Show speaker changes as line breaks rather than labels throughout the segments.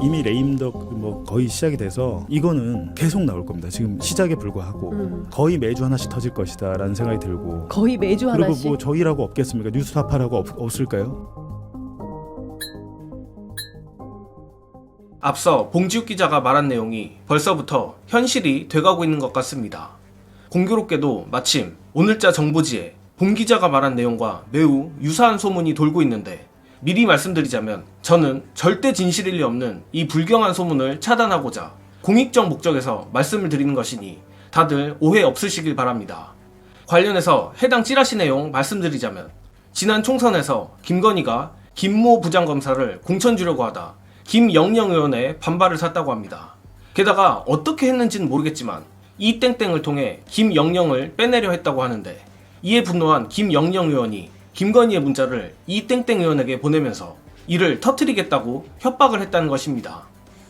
이미 레임덕 뭐 거의 시작이 돼서 이거는 계속 나올 겁니다. 지금 시작에 불과하고 거의 매주 하나씩 터질 것이다라는 생각이 들고
거의 매주
그리고
하나씩.
뭐 저희라고 없겠습니까? 뉴스타파라고 없을까요?
앞서 봉지욱 기자가 말한 내용이 벌써부터 현실이 돼가고 있는 것 같습니다. 공교롭게도 마침 오늘자 정보지에 봉 기자가 말한 내용과 매우 유사한 소문이 돌고 있는데 미리 말씀드리자면 저는 절대 진실일 리 없는 이 불경한 소문을 차단하고자 공익적 목적에서 말씀을 드리는 것이니 다들 오해 없으시길 바랍니다. 관련해서 해당 찌라시 내용 말씀드리자면 지난 총선에서 김건희가 김모 부장검사를 공천 주려고 하다 김영영 의원의 반발을 샀다고 합니다. 게다가 어떻게 했는지는 모르겠지만 이 땡땡을 통해 김영영을 빼내려 했다고 하는데 이에 분노한 김영영 의원이 김건희의 문자를 이 땡땡 의원에게 보내면서 이를 터뜨리겠다고 협박을 했다는 것입니다.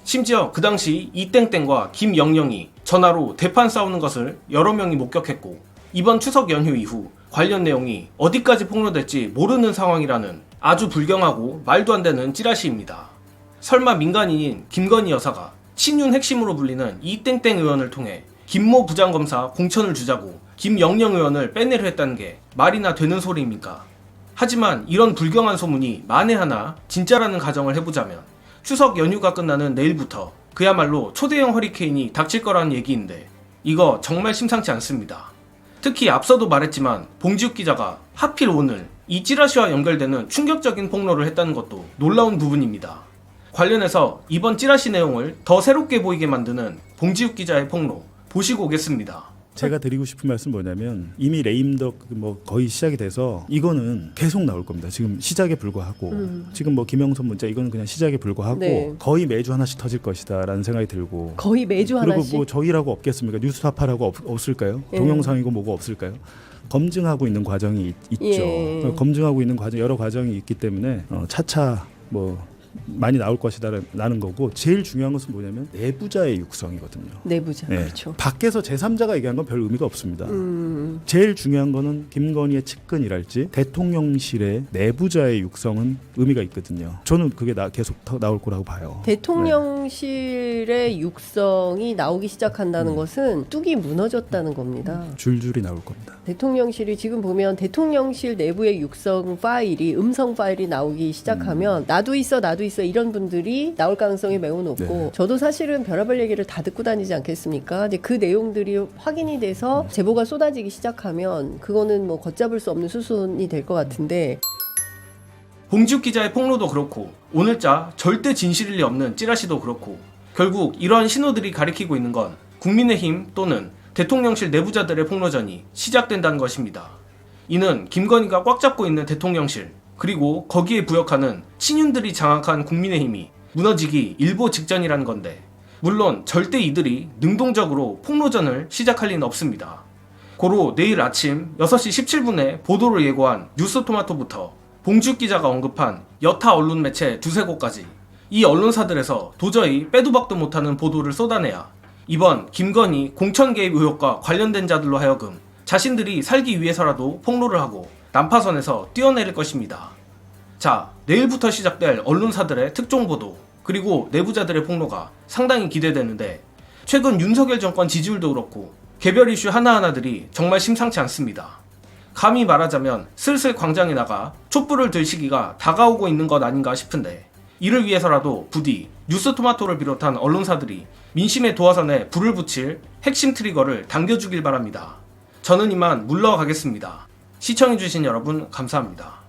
심지어 그 당시 이 땡땡과 김영영이 전화로 대판 싸우는 것을 여러 명이 목격했고 이번 추석 연휴 이후 관련 내용이 어디까지 폭로될지 모르는 상황이라는 아주 불경하고 말도 안 되는 찌라시입니다. 설마 민간인인 김건희 여사가 친윤 핵심으로 불리는 이 땡땡 의원을 통해 김모 부장검사 공천을 주자고 김영영 의원을 빼내려 했다는 게 말이나 되는 소리입니까? 하지만 이런 불경한 소문이 만에 하나 진짜라는 가정을 해보자면 추석 연휴가 끝나는 내일부터 그야말로 초대형 허리케인이 닥칠 거라는 얘기인데 이거 정말 심상치 않습니다. 특히 앞서도 말했지만 봉지욱 기자가 하필 오늘 이 찌라시와 연결되는 충격적인 폭로를 했다는 것도 놀라운 부분입니다. 관련해서 이번 찌라시 내용을 더 새롭게 보이게 만드는 봉지욱 기자의 폭로 보시고 오겠습니다.
제가 드리고 싶은 말씀 뭐냐면 이미 레임덕 뭐 거의 시작이 돼서 이거는 계속 나올 겁니다. 지금 시작에 불과하고 지금 뭐 김영선 문자 이거는 그냥 시작에 불과하고
네.
거의 매주 하나씩 터질 것이다라는 생각이 들고
거의 매주
그리고
하나씩.
뭐 저희라고 없겠습니까? 뉴스타파라고 없을까요?
예.
동영상이고 뭐고 없을까요? 검증하고 있는 과정이 있죠.
예.
검증하고 있는 과정 여러 과정이 있기 때문에 차차 뭐 많이 나올 것이다라는 거고 제일 중요한 것은 뭐냐면 내부자의 육성이거든요.
내부자.
네.
그렇죠.
밖에서 제3자가 얘기한 건 별 의미가 없습니다. 제일 중요한 거는 김건희의 측근이랄지 대통령실의 내부자의 육성은 의미가 있거든요. 저는 그게 계속 나올 거라고 봐요.
대통령실의 육성이 나오기 시작한다는 것은 뚝이 무너졌다는 겁니다.
줄줄이 나올 겁니다.
대통령실이 지금 보면 대통령실 내부의 육성 파일이 음성 파일이 나오기 시작하면 나도 있어 이런 분들이 나올 가능성이 매우 높고
네.
저도 사실은 별의별 얘기를 다 듣고 다니지 않겠습니까? 근데 그 내용들이 확인이 돼서 제보가 쏟아지기 시작하면 그거는 뭐 걷잡을 수 없는 수순이 될 것 같은데
봉지욱 기자의 폭로도 그렇고 오늘자 절대 진실일 리 없는 찌라시도 그렇고 결국 이러한 신호들이 가리키고 있는 건 국민의힘 또는 대통령실 내부자들의 폭로전이 시작된다는 것입니다. 이는 김건희가 꽉 잡고 있는 대통령실 그리고 거기에 부역하는 친윤들이 장악한 국민의힘이 무너지기 일보 직전이라는 건데 물론 절대 이들이 능동적으로 폭로전을 시작할 리는 없습니다. 고로 내일 아침 6시 17분에 보도를 예고한 뉴스토마토부터 봉지욱 기자가 언급한 여타 언론 매체 두세 곳까지 이 언론사들에서 도저히 빼도 박도 못하는 보도를 쏟아내야 이번 김건희 공천 개입 의혹과 관련된 자들로 하여금 자신들이 살기 위해서라도 폭로를 하고 난파선에서 뛰어내릴 것입니다. 자, 내일부터 시작될 언론사들의 특종 보도 그리고 내부자들의 폭로가 상당히 기대되는데 최근 윤석열 정권 지지율도 그렇고 개별 이슈 하나하나들이 정말 심상치 않습니다. 감히 말하자면 슬슬 광장에 나가 촛불을 들 시기가 다가오고 있는 것 아닌가 싶은데 이를 위해서라도 부디 뉴스토마토를 비롯한 언론사들이 민심의 도화선에 불을 붙일 핵심 트리거를 당겨주길 바랍니다. 저는 이만 물러가겠습니다. 시청해주신 여러분 감사합니다.